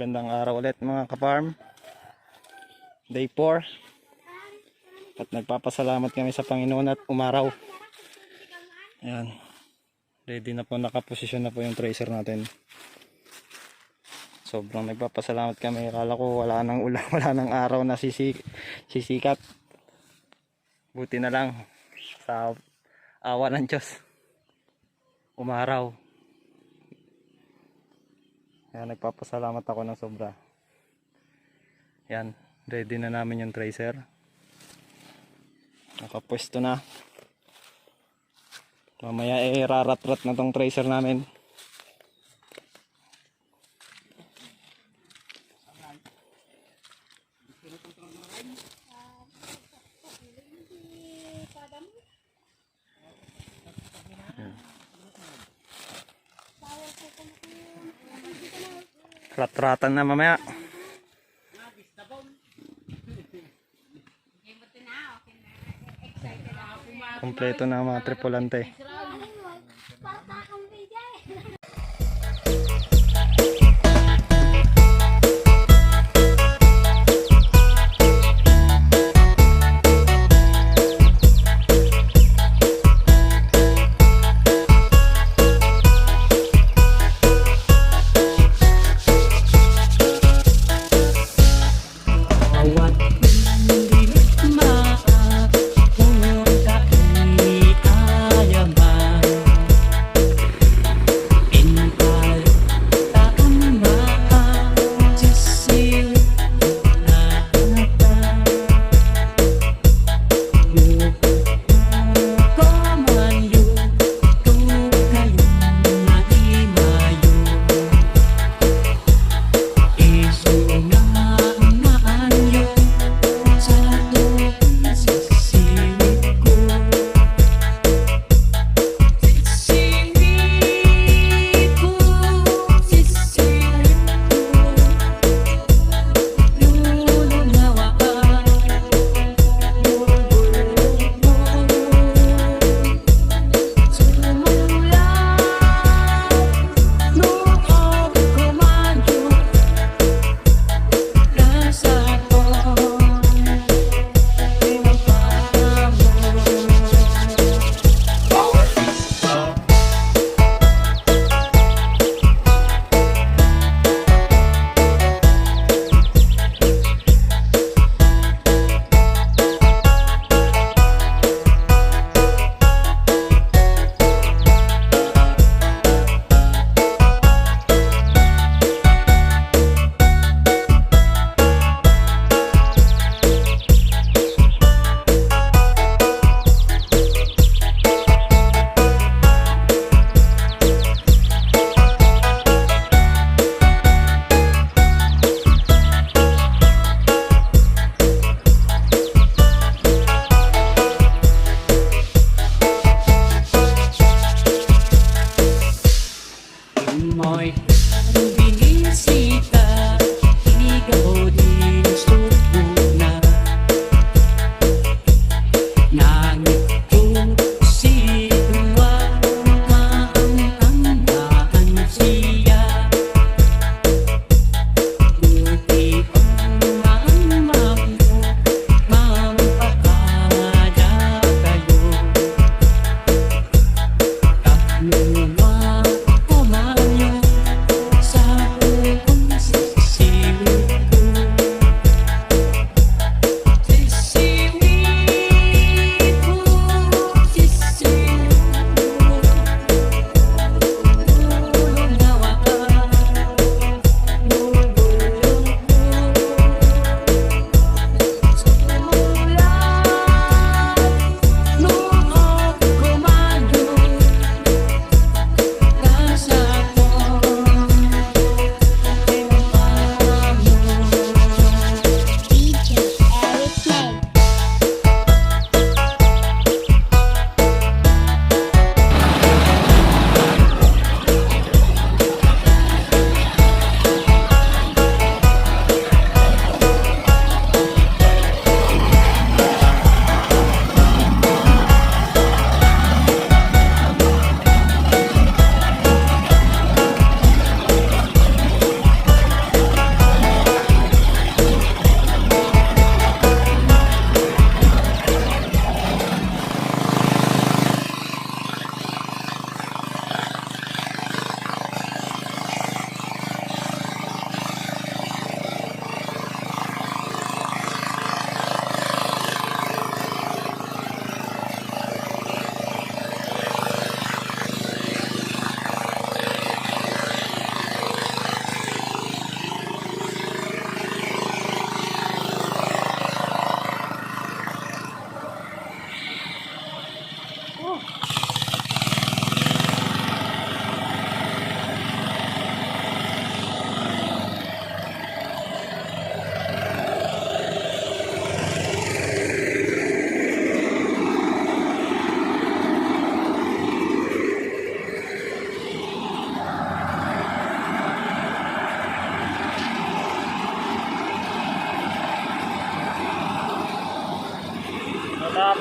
Magandang araw ulit mga ka-farm. Day 4. At nagpapasalamat kami sa Panginoon at umaraw. Ayan. Ready na po, nakaposisyon na po yung tracer natin. Sobrang nagpapasalamat kami. Akala ko wala nang ulan, wala nang araw na sisikat. Buti na lang sa awa ng Diyos, umaraw. Ayan, nagpapasalamat ako ng sobra. Yan, ready na namin yung tracer. Nakapwesto na. Mamaya rarat-rat na tong tracer namin. Rat-ratan na mamaya. Kompleto na mga tripulante.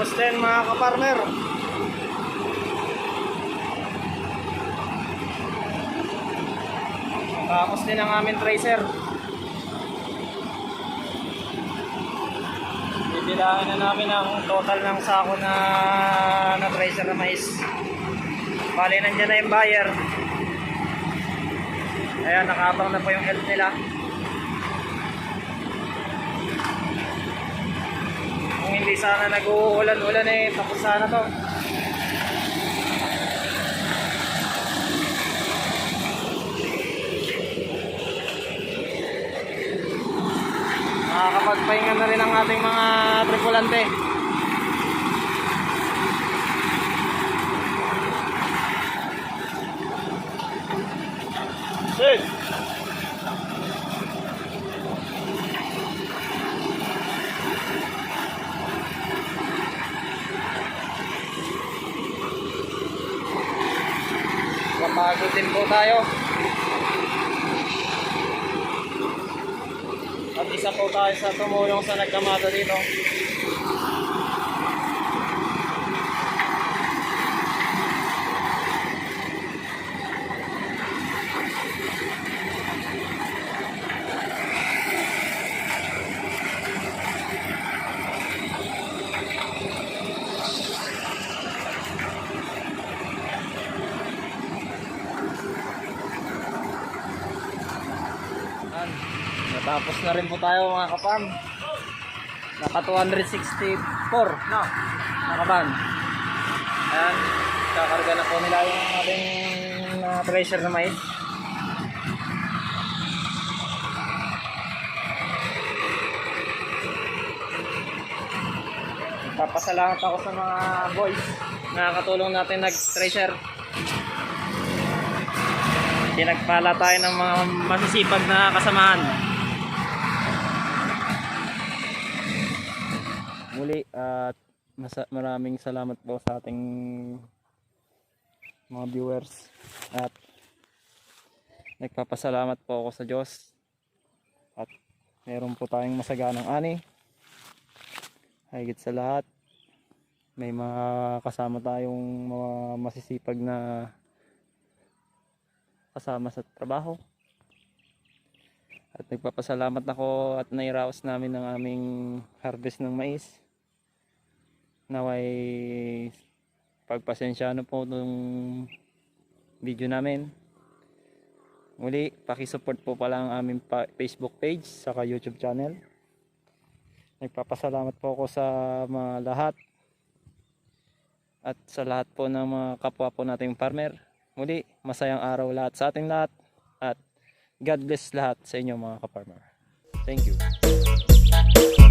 Tapos din mga kaparmer. Tapos din ang aming tracer. Bibilangin na namin ang total ng sako na tracer na mais. Bali nandiyan na yung buyer. Ayan, nakaabang na po yung help nila. Kung hindi sana nag-uulan-ulan tapos sana to. Nakakapagpahinga na rin ang ating mga tripulante. Sid! Kapagod din po tayo. At isa po tayo sa tumulong sa nagkamata dito. Natapos na rin po tayo mga kapan. Naka 264 no? Nakaban. Ayan, kakarga na po nila yung ating treasure na mais. Papasalamat ako sa mga boys na katulong natin nag-treasure. Pinagpala tayo ng mga masisipag na kasamahan. Muli at maraming salamat po sa ating mga viewers at nagpapasalamat po ako sa Diyos at meron po tayong masaganang ani. Higit sa lahat may mga kasama tayong mga masisipag na kasama sa trabaho. At nagpapasalamat ako at nairaos namin ang aming harvest ng mais. Naway pagpasensyano po nung video namin. Muli, pakisupport po pala ang aming Facebook page saka YouTube channel. Nagpapasalamat po ako sa mga lahat at sa lahat po ng mga kapwa po nating farmer. Muli, masayang araw lahat sa ating lahat at God bless lahat sa inyo mga ka-farmer. Thank you.